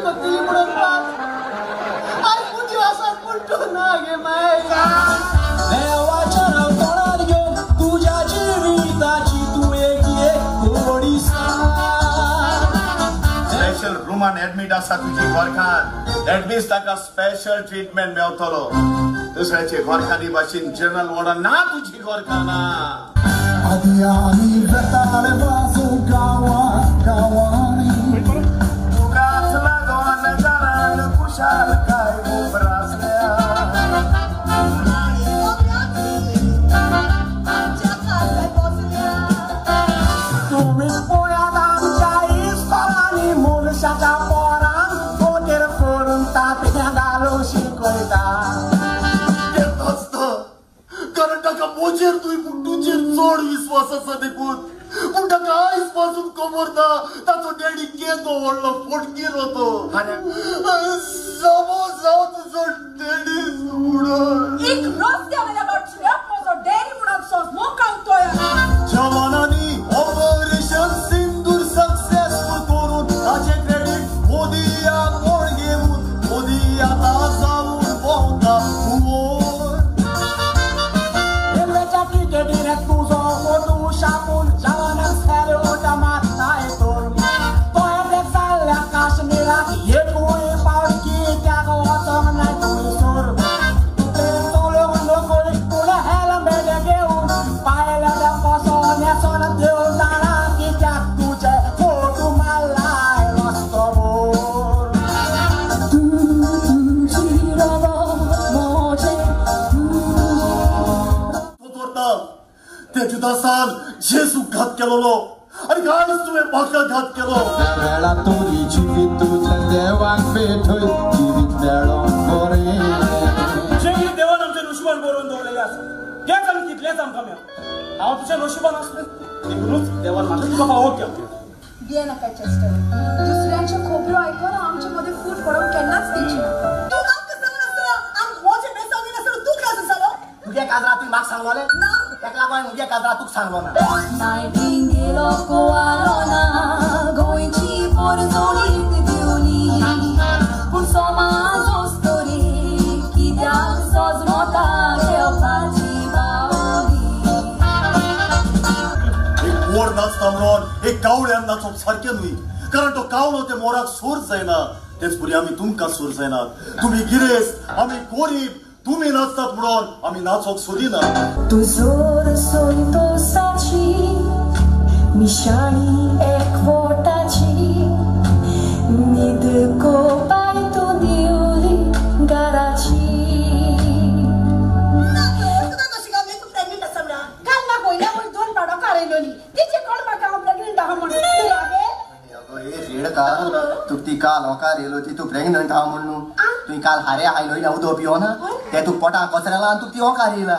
बघितली म्हणून आज पुढची वासात पुलटू ना गे मायचा देवाच्या रवतणात घेऊन तुझ्या जीविताची तू एक गोडी स्पेशल रूमान ऍडमिट आसा तुझी घरखान दॅट मीन्स ताका स्पेशल ट्रीटमेंट मेळटलो दुसऱ्याचे घरखानी भाशेन जनरल वॉर्डान ना तुझी घरखाना आधी आम्ही बेताळ वाजू गावानी तुगातला दोन जणांना कुशाल काय उबरासल्या तुम्ही पोयात आमच्या इस्कॉलानी मुलशाच्या पोरांक पोटेर करून तात्या घालून शिकवता कारण ताका मोजेर तुझेर चड विश्वास आसा देखून पूण ताका आयज पासून खबर ना ताचो डॅडी केदो व्हडलो फोटकीर होतो समज जाव तुजो डॅडी सोडून एक रस्त्यावयल्या लोटल्याक म्हजो डॅडी म्हणून सोस मोकावतोय जवानांनी ऑपरेशन सिंदूर सक्सेसफुल करून ताचे क्रेडिट मोदी या कोण घेऊन मोदी आता जाऊन भोंवता तुझो फोटो शापून जवानाक सॅल्यूट मारताय तोर तो चालल्या काश्मीराक एकूय पावडकी त्याग वचोंक नाय थंयसर चलोंक नकोय पूण हेल्मेट घेवन पायल्या कसो नेसोन देव जाणा कित्याक तुजे फोटो मारलाय रस्तोवर त्याची दासान जेजू घात केलेलो आणि कायच तुवें म्हाका घात केलो वेळा तुरी जिवीत तुझ्या देवाक भेटय जिवीत मेळोन बरें जिवीत देवान आमचें नशिबान बरोवन दवरलेलें आसा तेंच आमी कितलेंच आमकां मेळ्ळां हांव तुज्या नशिबान आसलें देखूनच देवान म्हाका तुका फावो केलो बिये नाका चेस्टर दुसऱ्यांचे खोबऱ्यो आयकून आमचे मध्ये फूट पडोवंक केन्नाच दिवची ना तू आमकां सांगनासतना आमी मोजे बेसावली नासतना तू क्लास जालो तुगे काजरा तुवें म्हाका सांगलोलें ना तेका लागून म्हगे काजरा तुका सांगलो ना नायटिंगेलो कोवालोना गोंयची पोरजोळी दिवली पूण समाज असतो रे कित्याक सजमोता घेवपाची बावली एक मोर नाचता म्हणून एक कावळ्यान नाचप सारकें न्हय कारण तो कावळो ते मोराक सूर जायना तेच परी आमी तुमकां सूर जायनात तुमी गिरेस्त आमी गरीब तुम्ही नाचतात म्हणून आम्ही नाचोक सोदिना तुजोर संतोषाची मिशाणी एकवटाची न्हीद कोपाय तू दिवली घराची तुका कशी गावली तू प्रेग्नेंट आसा म्हणा काल ना गोयल्या म्हण 2 पाडो काडयलोली तिचे कोण म्हाका हांव प्रेग्नेंट आहा म्हणून रेडका तू ती काल होकार येलो ती तू प्रेग्नंट आहा म्हणून तुवें काल हारे आयलोय ना उदो पिवो ना ते तू पोटाक कोसरेला आनी तू ती होकार येयला